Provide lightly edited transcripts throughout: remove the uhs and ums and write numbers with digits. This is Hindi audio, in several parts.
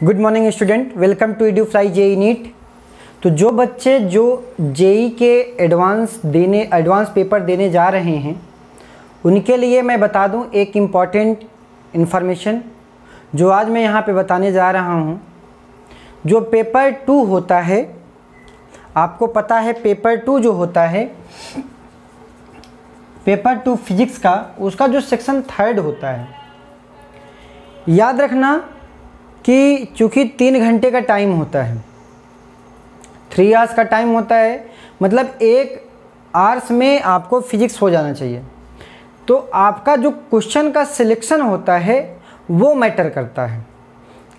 Good morning student, welcome to EduFly JEE NEET. तो जो बच्चे जो जेई के एडवांस पेपर देने जा रहे हैं उनके लिए मैं बता दूं एक इम्पॉर्टेंट इन्फॉर्मेशन जो आज मैं यहाँ पे बताने जा रहा हूँ। जो पेपर 2 होता है, आपको पता है पेपर 2 जो होता है, पेपर 2 फिजिक्स का, उसका जो सेक्शन 3 होता है, याद रखना कि चूँकि 3 घंटे का टाइम होता है, 3 आवर्स का टाइम होता है, मतलब 1 आवर्स में आपको फिजिक्स हो जाना चाहिए। तो आपका जो क्वेश्चन का सिलेक्शन होता है वो मैटर करता है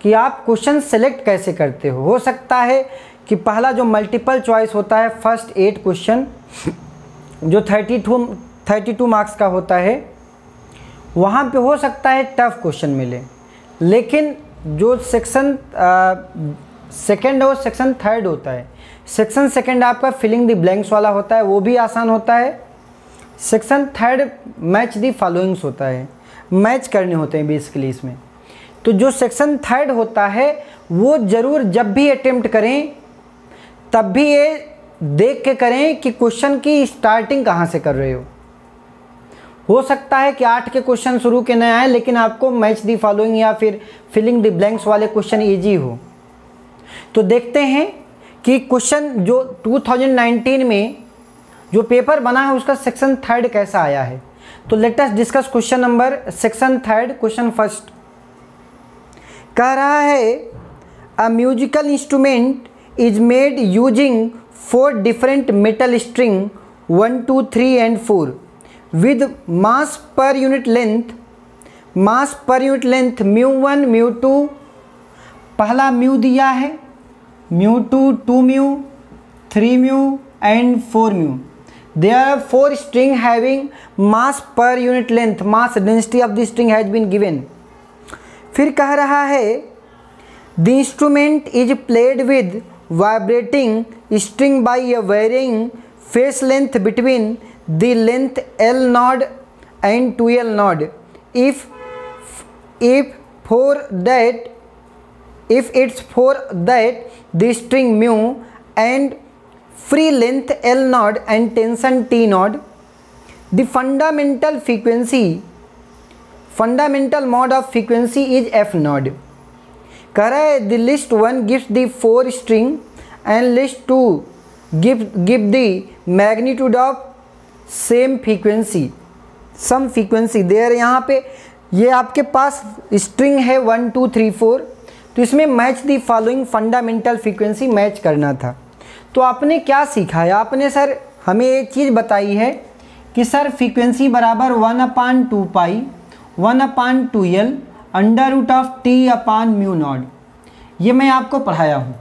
कि आप क्वेश्चन सेलेक्ट कैसे करते हो। हो सकता है कि पहला जो मल्टीपल चॉइस होता है, फर्स्ट 8 क्वेश्चन जो 32 मार्क्स का होता है, वहाँ पे हो सकता है टफ क्वेश्चन मिले, लेकिन जो सेक्शन सेकंड और सेक्शन 3 होता है, सेक्शन सेकंड आपका फिलिंग द ब्लैंक्स वाला होता है, वो भी आसान होता है। सेक्शन 3 मैच द फॉलोइंग्स होता है, मैच करने होते हैं बेसिकली इसमें। तो जो सेक्शन 3 होता है वो ज़रूर जब भी अटेम्प्ट करें तब भी ये देख के करें कि क्वेश्चन की स्टार्टिंग कहाँ से कर रहे हो सकता है कि 8 के क्वेश्चन शुरू के न आए, लेकिन आपको मैच दी फॉलोइंग या फिर फिलिंग द ब्लैंक्स वाले क्वेश्चन इजी हो। तो देखते हैं कि क्वेश्चन जो 2019 में जो पेपर बना है उसका सेक्शन 3 कैसा आया है। तो let us discuss question number section 3 question first. कह रहा है a musical instrument is made using 4 different metal string 1, 2, 3 and 4 with mass per unit length μ1 μ2, पहला म्यू दिया है, μ2 2 mu, 3 mu and 4 mu. There are 4 string having mass per unit length, mass density of the string has been given। फिर कह रहा है the instrument is played with vibrating string by a varying phase length between the length L node and 2L node if it's for that the string mu and free length L node and tension T node, the fundamental mode of frequency is F node। कह रहा है the list 1 gives the 4 string and list 2 give the magnitude of same frequency, sum frequency there. यहाँ पे ये आपके पास स्ट्रिंग है 1, 2, 3, 4, तो इसमें match the following fundamental frequency match करना था। तो आपने क्या सीखा है, आपने सर हमें एक चीज़ बताई है कि सर फ्रीक्वेंसी बराबर 1/2 पाई 1/2L √T/μ0, ये मैं आपको पढ़ाया हूँ।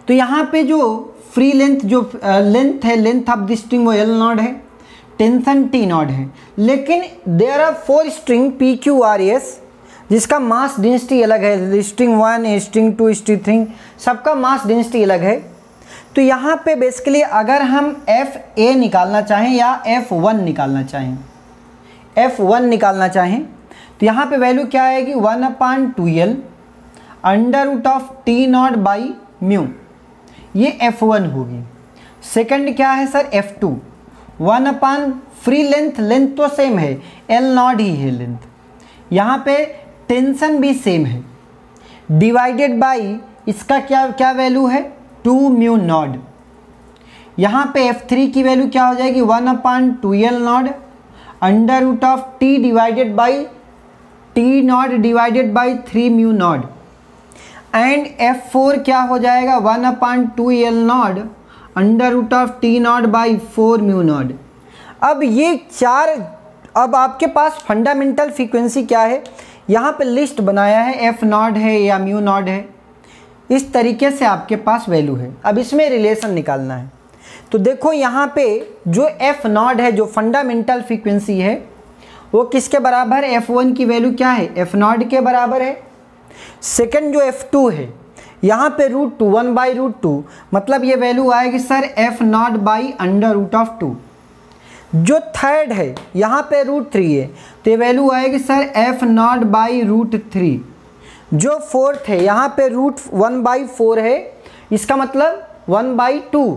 तो यहाँ पे जो फ्री लेंथ जो लेंथ है, लेंथ ऑफ द स्ट्रिंग वो L नॉड है, टेंशन T नॉड है, लेकिन देयर आर 4 स्ट्रिंग PQRS जिसका मास डेंसिटी अलग है। स्ट्रिंग 1, स्ट्रिंग 2, स्ट्रिंग 3 सबका मास डेंसिटी अलग है। तो यहाँ पे बेसिकली अगर हम FA निकालना चाहें या F1 निकालना चाहें, तो यहाँ पे वैल्यू क्या आएगी 1/2L √T0/μ, ये F1 होगी। सेकंड क्या है सर F2, 1/ फ्री लेंथ तो सेम है, L नॉड ही है लेंथ, यहाँ पे टेंशन भी सेम है, डिवाइडेड बाई इसका क्या वैल्यू है 2 म्यू नॉड। यहाँ पे F3 की वैल्यू क्या हो जाएगी 1/2L naught √T divided by T naught divided by 3 mu naught. And F4 क्या हो जाएगा 1/2L naught √T naught by 4 mu naught. अब ये 4, अब आपके पास फंडामेंटल फ्रीक्वेंसी क्या है, यहाँ पे लिस्ट बनाया है, F नॉड है या म्यू नॉड है, इस तरीके से आपके पास वैल्यू है। अब इसमें रिलेशन निकालना है। तो देखो यहाँ पे जो F नॉड है, जो फंडामेंटल फ्रीक्वेंसी है, वो किसके बराबर है, F1 की वैल्यू क्या है, F नॉड के बराबर है। सेकंड जो F2 है, यहाँ पे √2 1/√2, मतलब ये वैल्यू आएगी सर F नॉट बाई √2। जो थर्ड है यहाँ पे √3 है, तो ये वैल्यू आएगी सर F नॉट बाई √3। जो फोर्थ है यहाँ पे रूट 1/4 है, इसका मतलब 1/2,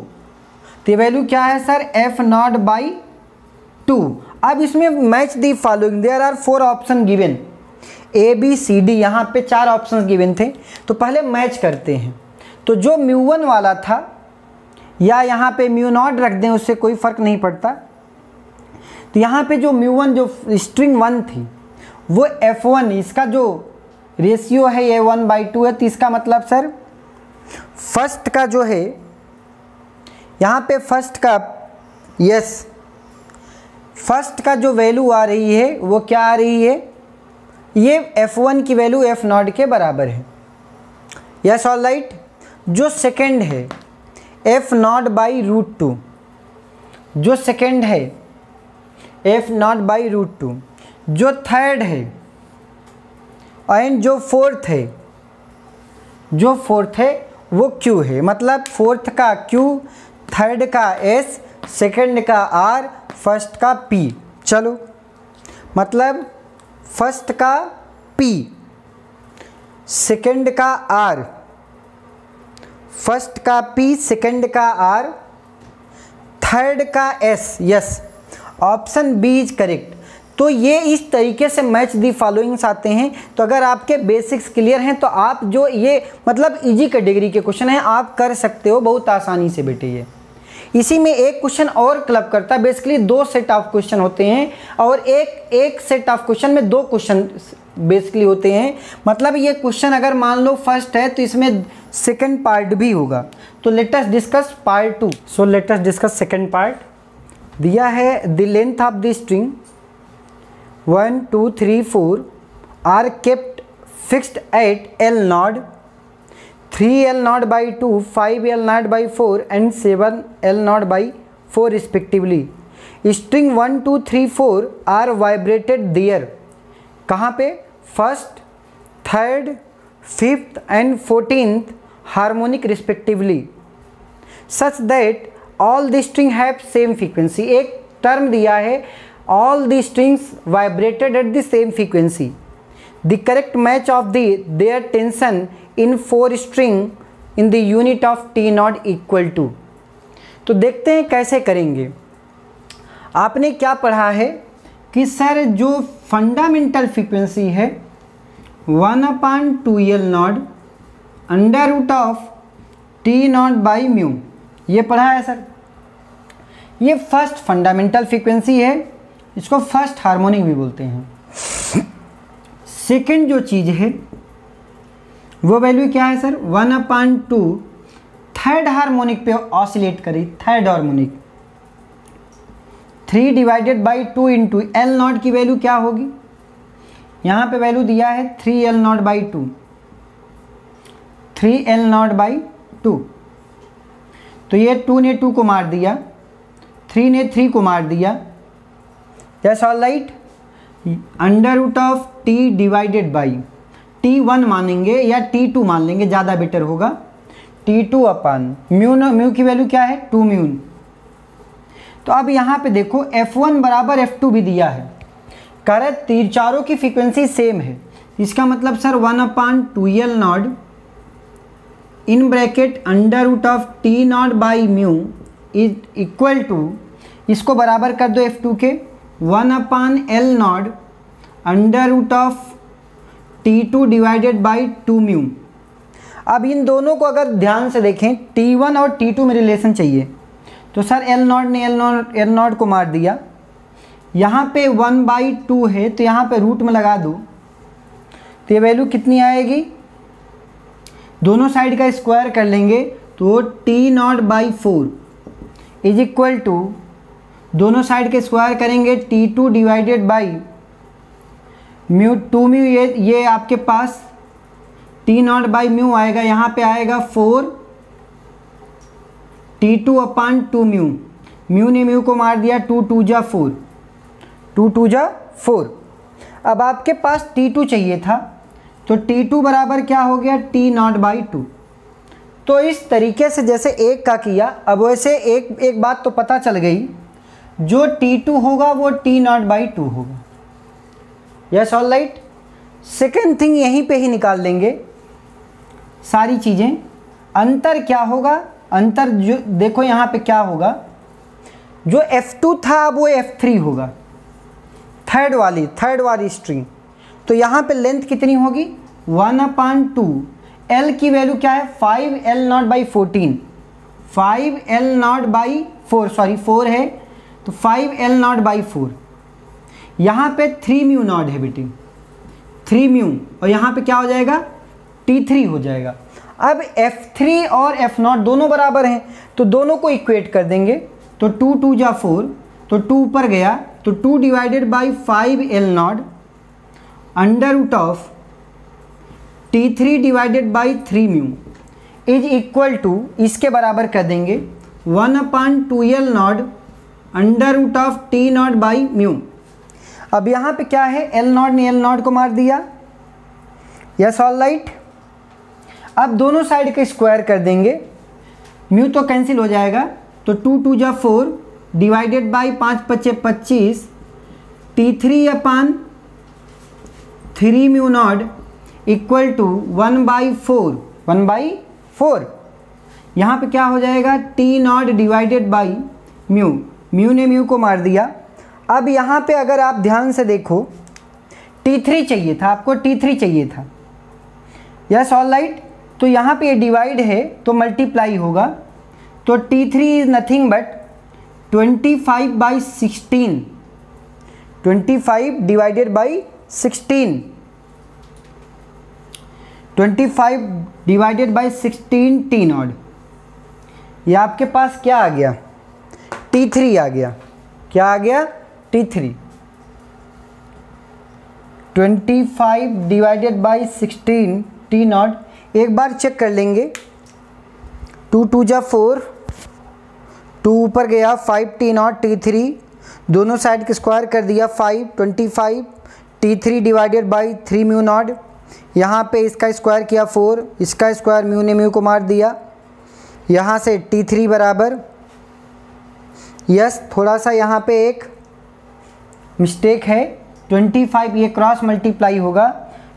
तो ये वैल्यू क्या है सर, f0/2। अब इसमें match the following, there are 4 option given, ABCD, यहाँ पे 4 ऑप्शन गिवन थे, तो पहले मैच करते हैं। तो जो μ1 वाला था, या यहाँ पे μ0 रख दें, उससे कोई फ़र्क नहीं पड़ता। तो यहाँ पे जो μ1 जो स्ट्रिंग 1 थी वो f1, इसका जो रेशियो है ये 1/2 है, तो इसका मतलब सर फर्स्ट का जो है यहाँ पे फर्स्ट का, यस, फर्स्ट का जो वैल्यू आ रही है वो क्या आ रही है, ये f1 की वैल्यू f0 के बराबर है। Yes, all right. जो सेकंड है f0/√2, जो सेकंड है f0/√2, जो थर्ड है एंड जो फोर्थ है, जो फोर्थ है वो q है, मतलब फोर्थ का q, थर्ड का s, सेकंड का r, फर्स्ट का p। चलो, मतलब फर्स्ट का p, सेकंड का r, फर्स्ट का p, सेकंड का r, थर्ड का s। Yes, option B is correct. तो ये इस तरीके से मैच दी फॉलोइंग्स आते हैं। तो अगर आपके बेसिक्स क्लियर हैं तो आप जो ये मतलब इजी कैटेगरी के क्वेश्चन हैं आप कर सकते हो बहुत आसानी से बेटे। ये इसी में एक क्वेश्चन और क्लब करता है। बेसिकली 2 सेट ऑफ क्वेश्चन होते हैं और एक सेट ऑफ क्वेश्चन में 2 क्वेश्चन बेसिकली होते हैं। मतलब ये क्वेश्चन अगर मान लो फर्स्ट है तो इसमें सेकंड पार्ट भी होगा। तो let us discuss part 2। So let us discuss second part. दिया है the length of the string 1 2 3 4 are kept fixed at L nought, 3 L nought by 2, 5 L nought by 4 and 7 L nought by 4 respectively. String 1 2 3 4 are vibrated there, कहाँ पे, first, third, fifth and 14th harmonic respectively, such that all the string have same frequency. एक टर्म दिया है all the strings vibrated at the same frequency. The correct match of their tension in 4 string in the unit of T naught equal to। तो देखते हैं कैसे करेंगे। आपने क्या पढ़ा है कि सर जो फंडामेंटल फ्रीक्वेंसी है 1/2L nought under root of T not by mu, ये पढ़ा है सर। ये फर्स्ट फंडामेंटल फ्रीक्वेंसी है, इसको फर्स्ट हार्मोनिक भी बोलते हैं। सेकंड जो चीज़ है वो वैल्यू क्या है सर, 1/2 थर्ड हार्मोनिक पे ऑसिलेट करी, third harmonic 3 divided by 2 into L not की वैल्यू क्या होगी, यहाँ पे वैल्यू दिया है 3L not by 2, 3L not by 2। तो ये 2 ने 2 को मार दिया, 3 ने 3 को मार दिया। Yes, all right. Under root of T divided by T1 मानेंगे या T2 मान लेंगे, ज़्यादा बेटर होगा, T2 अपान म्यू। म्यू की वैल्यू क्या है, 2 म्यू। तो अब यहाँ पे देखो F1 बराबर F2 भी दिया है, कह रहे चारों की फ्रीक्वेंसी सेम है। इसका मतलब sir 1/2L nought in bracket under root of T not by mu is equal to, इसको बराबर कर दो F2 के, 1/L nought under root of T2 divided by 2 mu. अब इन दोनों को अगर ध्यान से देखें, T1 और T2 में रिलेशन चाहिए, तो सर L नॉट ने L नॉट को मार दिया, यहाँ पे 1/2 है तो यहाँ पे रूट में लगा दो, तो ये वैल्यू कितनी आएगी, दोनों साइड का स्क्वायर कर लेंगे तो T not by 4 is equal to, दोनों साइड के स्क्वायर करेंगे T2 divided by mu, 2 mu, ये आपके पास T नॉट बाई म्यू आएगा, यहाँ पे आएगा 4 T2 अपान 2 म्यू, म्यू ने म्यू को मार दिया, 2 2 जा 4, 2 2 जा 4। अब आपके पास T2 चाहिए था, तो T2 बराबर क्या हो गया, T नॉट बाई 2। तो इस तरीके से जैसे एक का किया, अब वैसे एक बात तो पता चल गई, जो T2 होगा वो T नॉट बाई 2 होगा। Yes, all right. Second thing यहीं पे ही निकाल लेंगे सारी चीज़ें। अंतर क्या होगा, अंतर जो देखो यहाँ पे क्या होगा, जो F2 था वो F3 होगा, थर्ड वाली स्ट्रिंग। तो यहाँ पे लेंथ कितनी होगी 1/2। L की वैल्यू क्या है 5L0/14, 5L0/4 सॉरी 4 है तो 5L0/4। यहाँ पे 3 म्यू नॉट है बेटे, 3 म्यू, और यहाँ पे क्या हो जाएगा T3 हो जाएगा। अब F3 और F0 दोनों बराबर हैं तो दोनों को इक्वेट कर देंगे। तो 2 2 जा 4, तो 2 ऊपर गया तो 2 divided by 5L0 under root of T3 divided by 3 mu is equal to, इसके बराबर कर देंगे 1/2L0 under root of T0 by mu. अब यहाँ पे क्या है, L0 ने L0 को मार दिया, यस ऑल राइट। अब दोनों साइड का स्क्वायर कर देंगे, म्यू तो कैंसिल हो जाएगा, तो 2 2 जा 4 divided by 5 5 25 T3/3 mu nought equal to 1/4। यहाँ पे क्या हो जाएगा T0 divided by mu, mu ने म्यू को मार दिया। अब यहाँ पे अगर आप ध्यान से देखो T3 चाहिए था, आपको T3 चाहिए था, यस ऑल राइट। तो यहाँ पे ये डिवाइड है तो मल्टीप्लाई होगा, तो T3 is nothing but 25/16, 25 divided by 16, 25 divided by 16 T0। ये आपके पास क्या आ गया T3 आ गया, क्या आ गया T3। 25 divided by 16 T0। एक बार चेक कर लेंगे, 2 2 जा 4, 2 ऊपर गया 5 T0 T3, दोनों साइड के स्क्वायर कर दिया 5 25 T3 divided by 3 mu not. यहाँ पे इसका स्क्वायर किया 4, इसका स्क्वायर म्यू ने म्यू को मार दिया। यहाँ से T3 बराबर, यस थोड़ा सा यहाँ पे एक मिस्टेक है, 25 ये क्रॉस मल्टीप्लाई होगा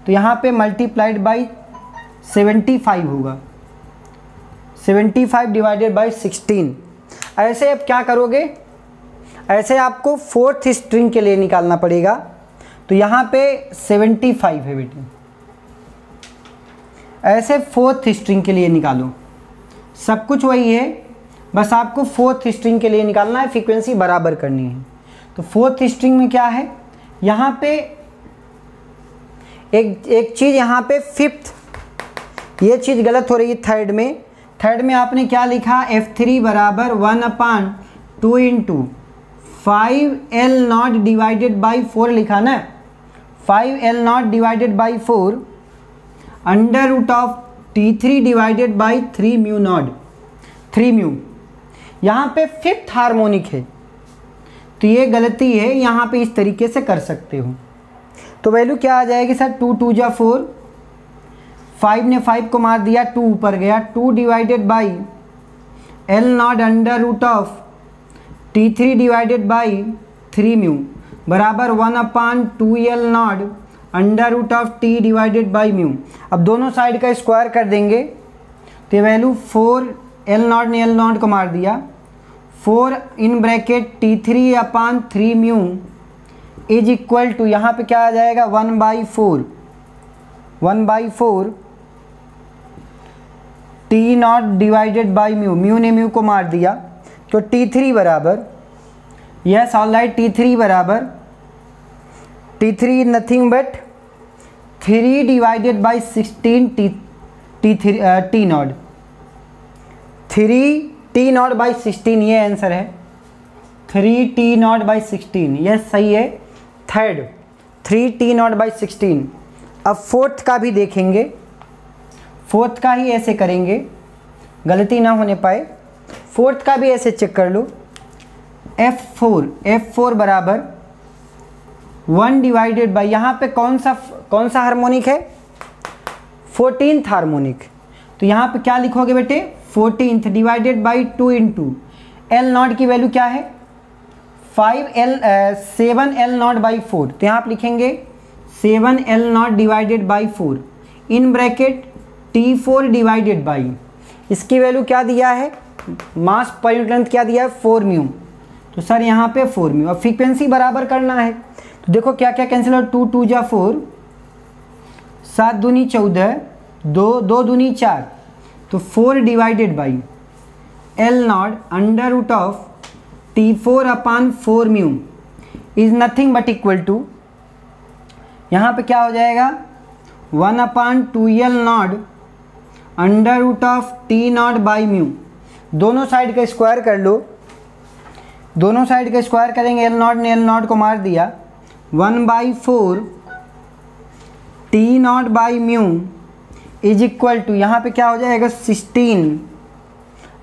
तो यहाँ पे मल्टीप्लाइड बाई 75 होगा, 75 डिवाइडेड बाई 16। ऐसे अब क्या करोगे, ऐसे आपको फोर्थ स्ट्रिंग के लिए निकालना पड़ेगा। तो यहाँ पे 75 है बेटे, ऐसे फोर्थ स्ट्रिंग के लिए निकालो, सब कुछ वही है, बस आपको फोर्थ स्ट्रिंग के लिए निकालना है, फ्रीक्वेंसी बराबर करनी है। तो फोर्थ स्ट्रिंग में क्या है, यहाँ पे एक चीज़, यहाँ पे फिफ्थ, ये चीज़ गलत हो रही है थर्ड में आपने क्या लिखा F3 बराबर 1/2 इंटू 5L0 डिवाइडेड बाई 4 लिखा ना, 5L0 divided by 4 under root of T3 divided by 3 mu nought, 3 mu. यहाँ पे फिफ्थ हार्मोनिक है तो ये गलती है, यहाँ पे इस तरीके से कर सकते हो। तो वैल्यू क्या आ जाएगी सर, 2 2 जा 4, 5 ने 5 को मार दिया, 2 ऊपर गया, 2 divided by L0 under root of T3 divided by 3 mu बराबर 1/2L0 under root of T divided by mu. अब दोनों साइड का स्क्वायर कर देंगे तो वैल्यू 4, L0 ने L0 को मार दिया, 4 in bracket T3/3 mu is equal to, यहाँ पे क्या आ जाएगा 1/4 T0 divided by mu, mu ने म्यू को मार दिया तो T3 बराबर, यस ऑल राइट, T3 बराबर, T3 nothing but 3 divided by 16 T0, 3 T0 by 16, ये आंसर है 3 T0 बाई 16, यस सही है थर्ड, 3 T0 बाई 16। अब फोर्थ का भी देखेंगे, फोर्थ का ही ऐसे करेंगे, गलती ना होने पाए, फोर्थ का भी ऐसे चेक कर लो, F4 बराबर 1 डिवाइडेड बाई, यहाँ पे कौन सा हार्मोनिक है 14th हार्मोनिक, तो यहाँ पे क्या लिखोगे बेटे 14th divided by 2 into L0 की वैल्यू क्या है 7L0 बाई 4, तो यहाँ आप लिखेंगे 7L0 divided by 4 in bracket T4 divided by, इसकी वैल्यू क्या दिया है, मास पर यूनिट लेंथ क्या दिया है 4 म्यू। तो सर यहाँ पे 4 म्यू। अब फ्रीक्वेंसी बराबर करना है तो देखो क्या क्या कैंसिल हो, 2 2 जा 4, 7 दूनी 14, 2 दूनी 4, तो 4 divided by L0 under root of T4 upon 4 mu is nothing but equal to, यहाँ पे क्या हो जाएगा 1 upon 2L0 under root of T0 by mu. दोनों साइड का स्क्वायर कर लो, दोनों साइड का स्क्वायर करेंगे, L0 ने L0 को मार दिया, 1/4 T0 by mu is equal to, यहाँ पे क्या हो जाएगा 16,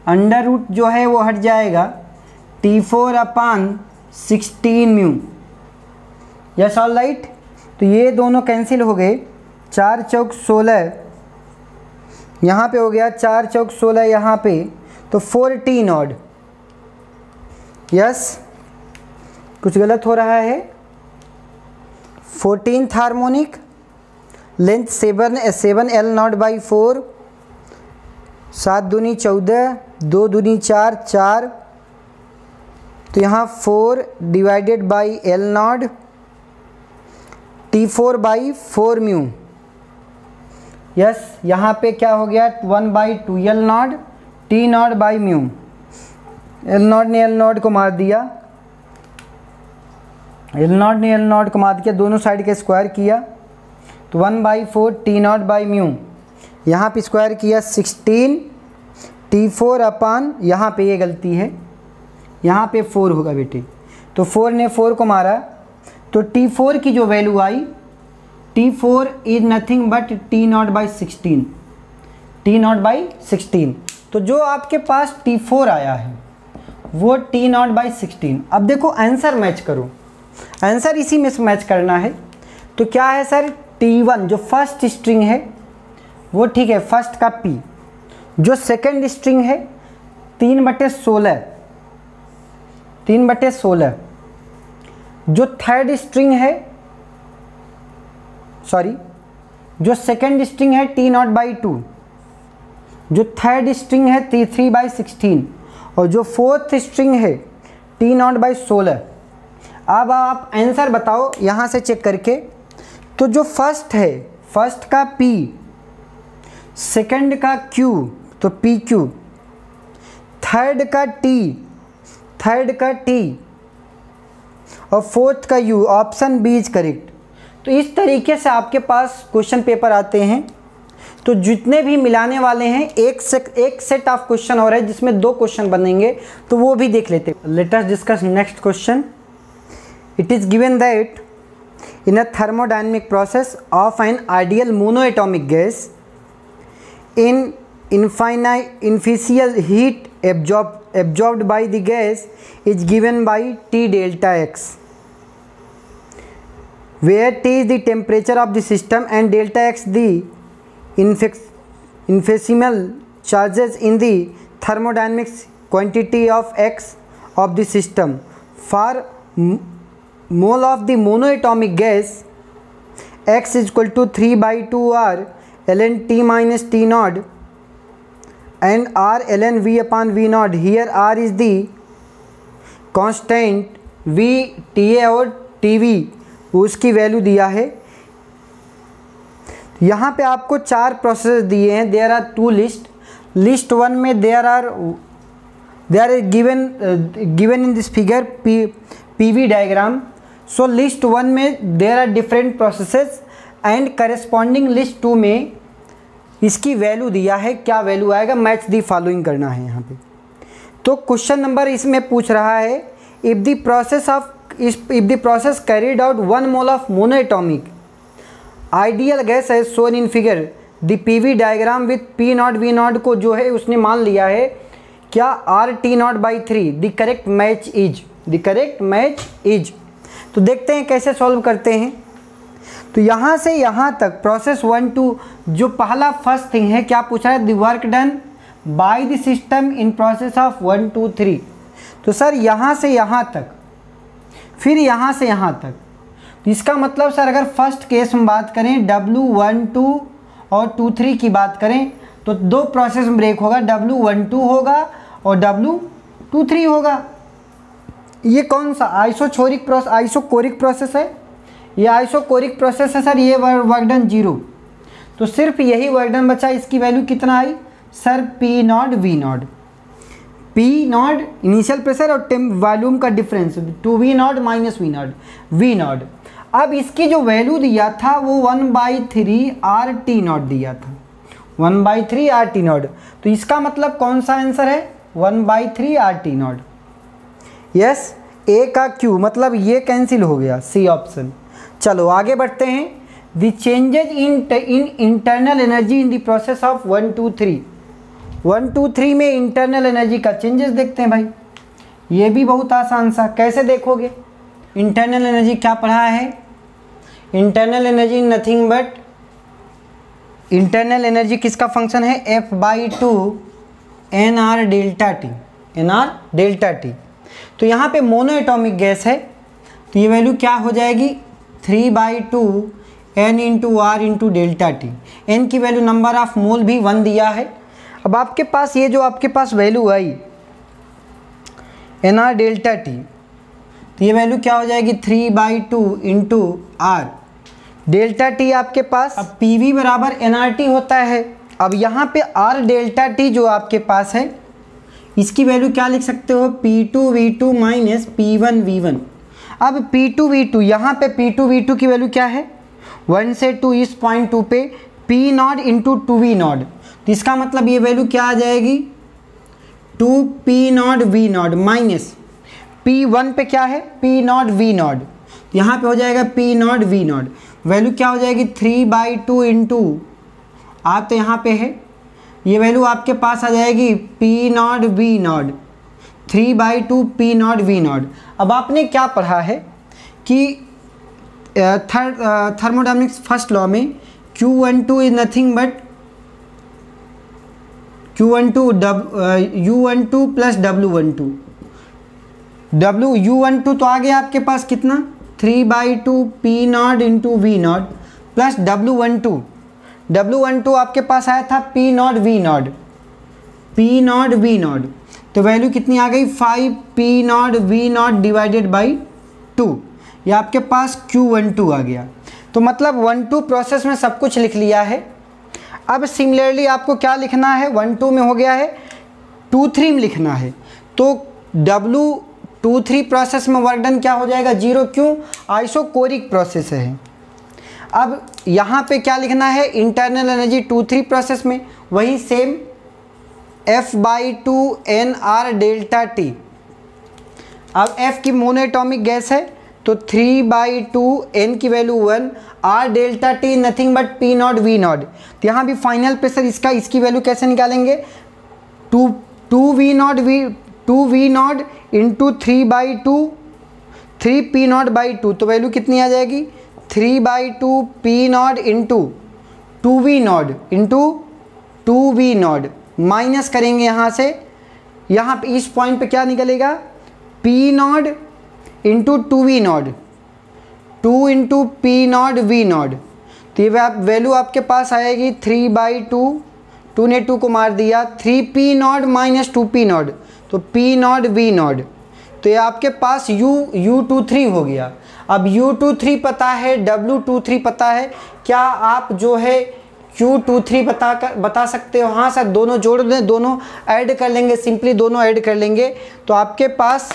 अंडर रूट जो है वो हट जाएगा, T4 upon 16 mu. Yes all right. तो ये दोनों कैंसिल हो गए, 4 चौक 16, यहाँ पे हो गया 4 चौक 16 यहाँ पे, तो 4 T0। यस, कुछ गलत हो रहा है। 14th harmonic, length 7L0 by 4, 7 दूनी 14, 2 दूनी 4, 4, तो यहाँ 4 divided by L0 T4 by 4 mu. Yes, यहाँ पे क्या हो गया 1/2L0 T0 by mu, L0 ने L0 को मार दिया, L0 ने L0 को मार दिया, दोनों साइड का स्क्वायर किया, तो 1/4 T0 बाई म्यू, यहाँ पे स्क्वायर किया 16 T4 अपॉन, यहाँ पे ये गलती है, यहाँ पे 4 होगा बेटे, तो 4 ने 4 को मारा, तो T4 की जो value I, T4 is nothing but T0 by 16, T0 by 16। तो जो आपके पास T4 आया है वो T0 बाई 16। अब देखो आंसर मैच करो, आंसर इसी में से मैच करना है। तो क्या है सर, T1 जो फर्स्ट स्ट्रिंग है वो ठीक है, फर्स्ट का P, जो सेकंड स्ट्रिंग है 3/16, 3/16, जो थर्ड स्ट्रिंग है, सॉरी जो सेकंड स्ट्रिंग है T0 बाई 2, जो थर्ड स्ट्रिंग है 3/16, और जो फोर्थ स्ट्रिंग है T0 बाई 16। अब आप आंसर बताओ यहाँ से चेक करके। तो जो फर्स्ट है, फर्स्ट का P, सेकंड का Q, तो PQ, थर्ड का T, थर्ड का T, और फोर्थ का U, option B is correct. तो इस तरीके से आपके पास क्वेश्चन पेपर आते हैं। तो जितने भी मिलाने वाले हैं, एक सेट ऑफ क्वेश्चन और है जिसमें 2 क्वेश्चन बनेंगे, तो वो भी देख लेते हैं। Late us discuss next question. It is given that in a thermodynamic process of an ideal monoatomic gas in initial heat absorbed by the gas is given by T delta X, where T is the temperature of the system and delta X the infinitesimal charges in the thermodynamics quantity of X of the system. For mole of the monoatomic gas, X is equal to 3/2 R ln T minus T naught and R ln V upon V naught. Here R is the constant, V TA और TV उसकी वैल्यू दिया है। यहाँ पे आपको 4 प्रोसेस दिए हैं। देयर आर 2 लिस्ट 1 में there are given in this figure PV diagram. So list 1 में there are different processes and corresponding list 2 में इसकी वैल्यू दिया है। क्या वैल्यू आएगा, मैच दी फॉलोइंग करना है यहाँ पे। तो क्वेश्चन नंबर इसमें पूछ रहा है, if the process carried out 1 mole of monoatomic ideal gas है shown in figure, the PV diagram with P0 V0 को जो है उसने मान लिया है क्या RT0/3। The correct match is. तो देखते हैं कैसे सॉल्व करते हैं। तो यहाँ से यहाँ तक प्रोसेस 1 2, जो पहला फर्स्ट थिंग है, क्या पूछ रहा है, the work done by the system in process of 1 2 3। तो सर यहाँ से यहाँ तक, फिर यहाँ से यहाँ तक, तो इसका मतलब सर अगर फर्स्ट केस में बात करें W12 और 23 की बात करें तो दो प्रोसेस में ब्रेक होगा, W12 होगा और W23 होगा। ये कौन सा आइसोकोरिक प्रोसेस है? ये आइसोकोरिक प्रोसेस है सर। ये वर्क डन 0, तो सिर्फ यही वर्क डन बचा। इसकी वैल्यू कितना आई sir? P naught V naught. P naught initial pressure और वॉल्यूम का difference, 2V naught minus V naught. अब इसकी जो वैल्यू दिया था वो 1/3 RT नॉट दिया था, 1/3 RT नॉट। तो इसका मतलब कौन सा आंसर है? 1/3 RT नॉट। यस, A का Q मतलब ये कैंसिल हो गया, C ऑप्शन। चलो आगे बढ़ते हैं। The changes in internal energy in the process of 1 2 3। 1 2 3 में इंटरनल एनर्जी का चेंजेस देखते हैं भाई। ये भी बहुत आसान सा, कैसे देखोगे? इंटरनल एनर्जी क्या पढ़ा है? Internal energy nothing but, internal energy किसका फंक्शन है? F/2 NR delta T, NR delta T. तो यहाँ पे मोनो एटॉमिक गैस है, तो ये वैल्यू क्या हो जाएगी? 3/2 N into R into delta T. N की वैल्यू नंबर ऑफ मोल भी 1 दिया है। अब आपके पास ये जो आपके पास वैल्यू आई NR डेल्टा टी, तो ये वैल्यू क्या हो जाएगी? 3/2 इंटू R डेल्टा टी आपके पास। अब PV बराबर NRT होता है। अब यहाँ पे R डेल्टा टी जो आपके पास है, इसकी वैल्यू क्या लिख सकते हो? P2V2 minus P1V1। अब P2V2, यहाँ पे P2V2 की वैल्यू क्या है? 1 से 2 इस पॉइंट 2 पे P not into 2V not. तो इसका मतलब ये वैल्यू क्या आ जाएगी? 2P not V not minus P1 पे क्या है? P naught V not. यहाँ पे हो जाएगा P naught V not. Value क्या हो जाएगी? 3/2 इंटू आप तो यहाँ पे है, ये वैल्यू आपके पास आ जाएगी P naught V not, 3/2 P naught V naught. अब आपने क्या पढ़ा है कि थर्मोडायनामिक्स फर्स्ट लॉ में Q12 is nothing but U12 plus W12। U12 तो आ गया आपके पास कितना? 3/2 P not into V not plus W12 आपके पास आया था P naught V naught, P naught V not. तो वैल्यू कितनी आ गई? 5P not V not divided by 2। ये आपके पास Q12 आ गया। तो मतलब 1-2 प्रोसेस में सब कुछ लिख लिया है। अब सिमिलरली आपको क्या लिखना है? 1-2 में हो गया है, 2-3 में लिखना है। तो W23 प्रोसेस में वर्क डन क्या हो जाएगा? 0। क्यों? आइसोकोरिक प्रोसेस है। अब यहाँ पे क्या लिखना है? इंटरनल एनर्जी 2-3 प्रोसेस में वही same F/2 NR delta T. अब F की मोनोएटॉमिक गैस है तो 3/2 N की value 1, R delta T nothing but P naught V not. तो यहाँ भी फाइनल प्रेशर इसकी वैल्यू कैसे निकालेंगे? 2V not into 3/2 3P not by 2। तो वैल्यू कितनी आ जाएगी? 3/2 P not into 2V not into 2V naught. Minus करेंगे यहाँ से, यहाँ पे इस पॉइंट पे क्या निकलेगा? P not into 2V not, 2 into P naught V not. तो ये वैल्यू आपके पास आएगी 3/2, 2 ने 2 को मार दिया, 3P not minus 2P not, तो P नॉट V नॉट। तो ये आपके पास U23 हो गया। अब U23 पता है, W23 पता है, क्या आप जो है Q23 बता सकते हो? हाँ सर, दोनों जोड़ दें, दोनों ऐड कर लेंगे, सिंपली दोनों ऐड कर लेंगे। तो आपके पास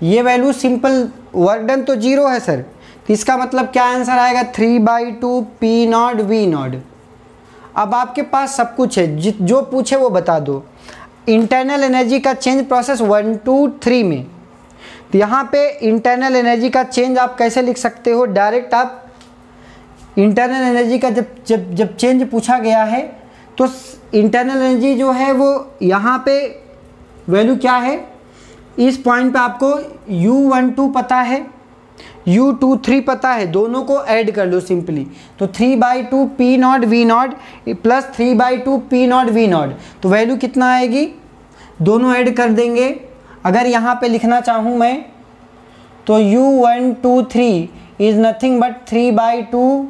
ये वैल्यू सिंपल वर्क डन तो 0 है सर, तो इसका मतलब क्या आंसर आएगा? 3/2 P नॉट V नॉट। अब आपके पास सब कुछ है, जो पूछे वो बता दो। इंटरनल एनर्जी का चेंज प्रोसेस 1 2 3 में, तो यहाँ पे इंटरनल एनर्जी का चेंज आप कैसे लिख सकते हो? डायरेक्ट आप इंटरनल एनर्जी का जब चेंज पूछा गया है तो इंटरनल एनर्जी जो है वो यहाँ पे वैल्यू क्या है? इस पॉइंट पे आपको U12 पता है, U23 पता है, दोनों को ऐड कर लो सिंपली। तो 3/2 P naught V not plus 3/2 P naught V not. तो वैल्यू कितना आएगी? दोनों ऐड कर देंगे। अगर यहाँ पे लिखना चाहूँ मैं तो U123 is nothing but 3/2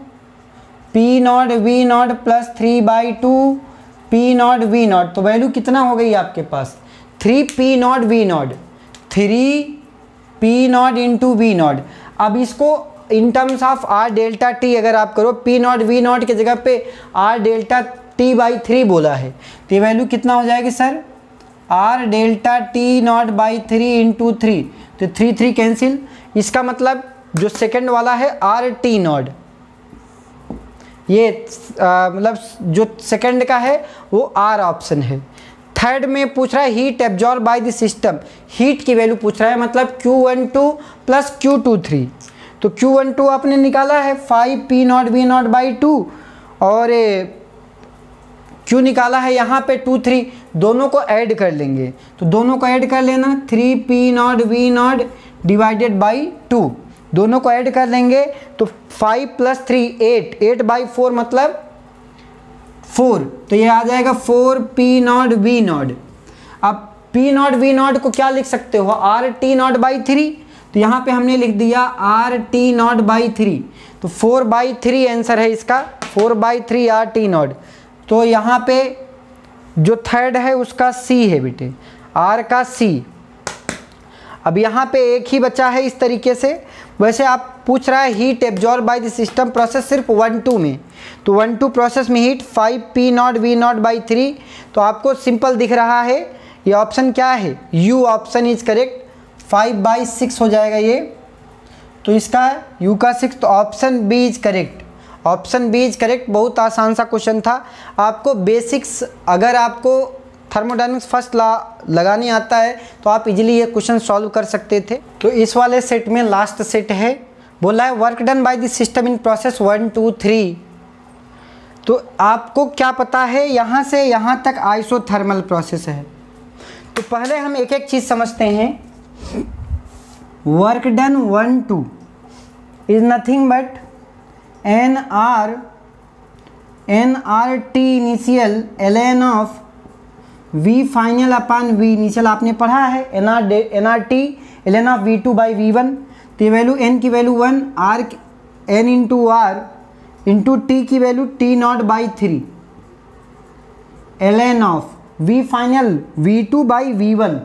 P nought V nought plus 3/2 P nought V nought. तो वैल्यू कितना हो गई आपके पास 3 P nought V nought, 3 P nought into V nought. अब इसको in terms of R delta T अगर आप करो, पी नॉट वी नॉट की जगह पे आर डेल्टा टी बाई 3 बोला है, तो ये वैल्यू कितना हो जाएगी sir are delta T not by 3 into 3, तो 3 3 कैंसिल। इसका मतलब जो सेकंड वाला है आर टी नॉट, ये मतलब जो सेकंड का है वो आर ऑप्शन है। थर्ड में पूछ रहा है heat absorb by the system, heat की वैल्यू पूछ रहा है, मतलब Q12 प्लस Q23। तो Q12 आपने निकाला है 5 P nought V nought by 2 और Q निकाला है यहाँ पे 2 3, दोनों को ऐड कर लेंगे। तो दोनों को ऐड कर लेना 3 P nought V nought divided by 2, दोनों को ऐड कर लेंगे तो 5 प्लस 3 8, 8/4 मतलब 4, तो ये आ जाएगा 4 पी नॉट वी नॉट। अब पी नॉट वी नॉट को क्या लिख सकते हो आर टी नॉट बाई 3, तो यहाँ पे हमने लिख दिया आर टी नॉट बाई 3, तो 4/3 आंसर है इसका, 4/3 आर टी नॉट। तो यहाँ पे जो थर्ड है उसका सी है बेटे, आर का सी। अब यहाँ पे एक ही बचा है इस तरीके से। वैसे आप पूछ रहा है heat absorb by the system process सिर्फ 1-2 में, तो 1-2 प्रोसेस में heat 5 P nought V nought by 3, तो आपको सिंपल दिख रहा है ये ऑप्शन क्या है, यू ऑप्शन इज करेक्ट, 5/6 हो जाएगा ये, तो इसका यू का 6, तो option B is correct, option B is correct. बहुत आसान सा क्वेश्चन था। आपको बेसिक्स अगर आपको थर्मोडायनेमिक्स फर्स्ट लगाने आता है तो आप इजीली ये क्वेश्चन सॉल्व कर सकते थे। तो इस वाले सेट में लास्ट सेट है, बोला है work done by the system in process 1 2 3। तो आपको क्या पता है यहाँ से यहाँ तक आइसोथर्मल प्रोसेस है। तो पहले हम एक एक चीज़ समझते हैं। Work done 1 2 is nothing but N T initial ln of V final upon V initial आपने पढ़ा है, N T ln of V2 by V1। तो वैल्यू n की value 1, r n into R into T की वैल्यू T not by 3 ln of V final V2 by V1,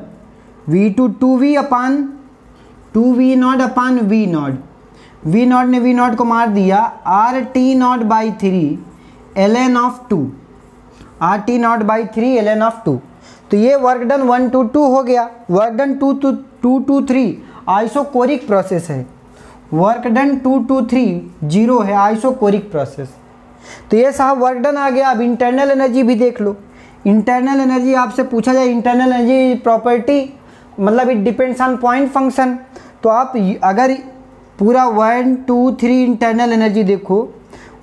V2 2V upon 2V naught upon V naught, V naught ने V नॉट को मार दिया, are T not by 3 ln of 2, are T not by 3 ln of 2। तो ये वर्क डन 1 2 2 हो गया। वर्क डन 2 2 2 3 आइसोकोरिक प्रोसेस है, वर्क डन 2 2 3 0 है आइसोकोरिक प्रोसेस। तो ये साहब वर्क डन आ गया। अब इंटरनल एनर्जी भी देख लो। इंटरनल एनर्जी आपसे पूछा जाए, इंटरनल एनर्जी प्रॉपर्टी मतलब it depends on point function. तो आप अगर पूरा 1 2 3 इंटरनल एनर्जी देखो,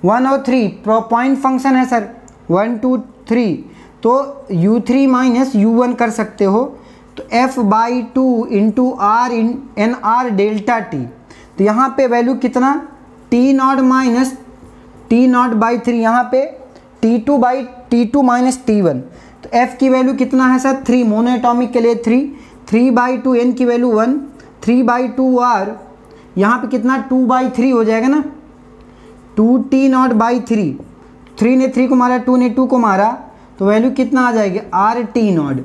1 और 3 पॉइंट फंक्शन है सर, 1 2 3, तो U3 माइनस U1 कर सकते हो। तो F/2 into R N R delta T. तो यहाँ पे वैल्यू कितना T nought minus T not by 3, यहाँ पे T2 by T2 minus T1। तो F की वैल्यू कितना है सर 3, मोनोएटॉमिक के लिए 3, 3/2 n की वैल्यू 1, 3/2 आर, यहाँ पे कितना 2/3 हो जाएगा ना, 2T नॉट बाई 3, 3 ने 3 को मारा, 2 ने 2 को मारा, तो वैल्यू कितना आ जाएगी आर टी नॉट।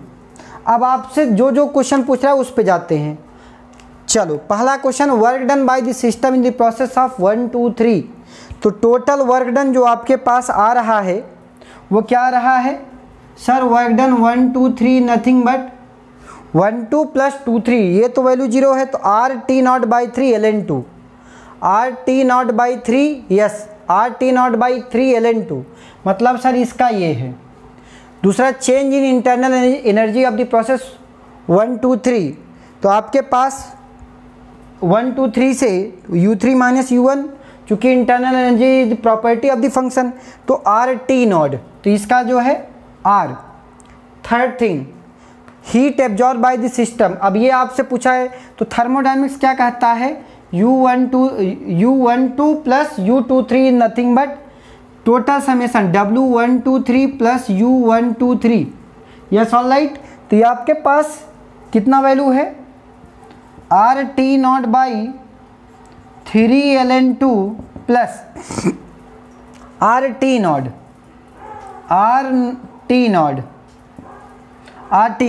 अब आपसे जो जो क्वेश्चन पूछ रहा है उस पे जाते हैं। चलो पहला question, work done by the system in the process of 1 2 3। तो टोटल वर्क डन जो आपके पास आ रहा है वो क्या आ रहा है sir, work done 1 2 3 nothing but 1 2 plus 2 3, ये तो वैल्यू 0 है, तो R T not by 3 ln 2, are T not by 3, yes are T not by 3 ln 2, मतलब सर इसका ये है। दूसरा change in internal energy of the process 1 2 3। तो आपके पास 1 2 3 से U3 माइनस U1, चूँकि internal energy is the property of the function, तो आर टी नॉट, तो इसका जो है R. Third thing, heat absorb by the system. अब ये आपसे पूछा है, तो थर्मोडायनेमिक्स क्या कहता है, U12 plus U23 nothing but total summation W123 plus U123, yes all right. तो ये आपके पास कितना वैल्यू है, are T not by 3Ln2 plus RT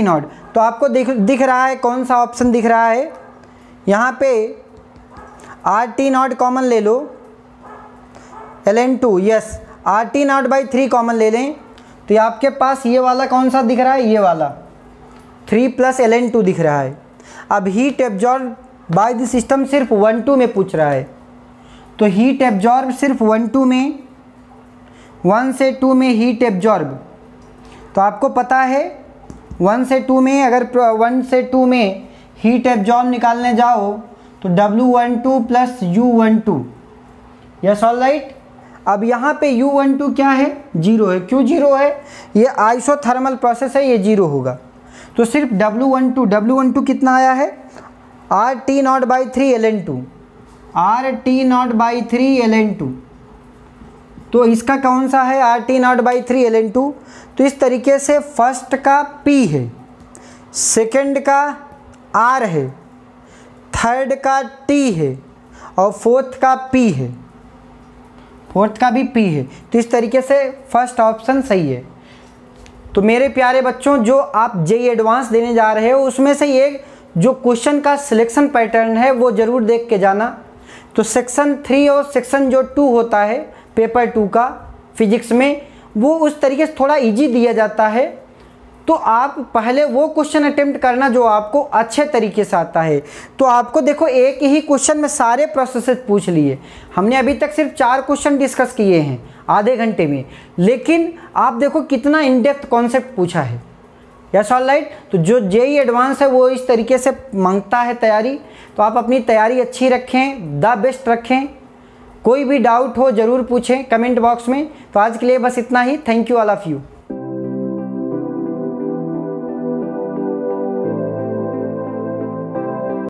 not. तो आपको दिख रहा है कौन सा ऑप्शन दिख रहा है, यहाँ पे RT नॉट कॉमन ले लो, Ln2, yes, RT not by 3 common ले लें, तो ये आपके पास ये वाला कौन सा दिख रहा है, ये वाला 3 प्लस Ln2 दिख रहा है। अब heat absorb by the system सिर्फ 1-2 में पूछ रहा है, तो हीट एब्जॉर्ब सिर्फ 1-2 में, 1 से 2 में हीट एब्जॉर्ब, तो आपको पता है 1 से 2 में, अगर 1 से 2 में हीट एब्जॉर्ब निकालने जाओ तो W12 plus U12, yes all right. अब यहाँ पे U12 क्या है, 0 है। क्यों 0 है, ये आइसोथर्मल प्रोसेस है, ये 0 होगा। तो सिर्फ W12 कितना आया है, RT not by 3 Ln2, RT not by 3 Ln2, तो इसका कौन सा है, RT नॉट बाई 3 Ln2। तो इस तरीके से फर्स्ट का P है, सेकंड का R है, थर्ड का T है और फोर्थ का P है, फोर्थ का भी P है। तो इस तरीके से फर्स्ट ऑप्शन सही है। तो मेरे प्यारे बच्चों, जो आप जेईई एडवांस देने जा रहे हो उसमें से ये जो क्वेश्चन का सिलेक्शन पैटर्न है वो ज़रूर देख के जाना। तो सेक्शन 3 और सेक्शन जो 2 होता है पेपर 2 का फिजिक्स में, वो उस तरीके से थोड़ा इजी दिया जाता है। तो आप पहले वो क्वेश्चन अटेम्प्ट करना जो आपको अच्छे तरीके से आता है। तो आपको देखो एक ही क्वेश्चन में सारे प्रोसेसेस पूछ लिए, हमने अभी तक सिर्फ 4 क्वेश्चन डिस्कस किए हैं आधे घंटे में, लेकिन आप देखो कितना इन डेप्थ कॉन्सेप्ट पूछा है, यस ऑल राइट। तो जो जेईई एडवांस है वो इस तरीके से मांगता है तैयारी। तो आप अपनी तैयारी अच्छी रखें, द बेस्ट रखें। कोई भी डाउट हो ज़रूर पूछें कमेंट बॉक्स में। तो आज के लिए बस इतना ही। Thank you all of you.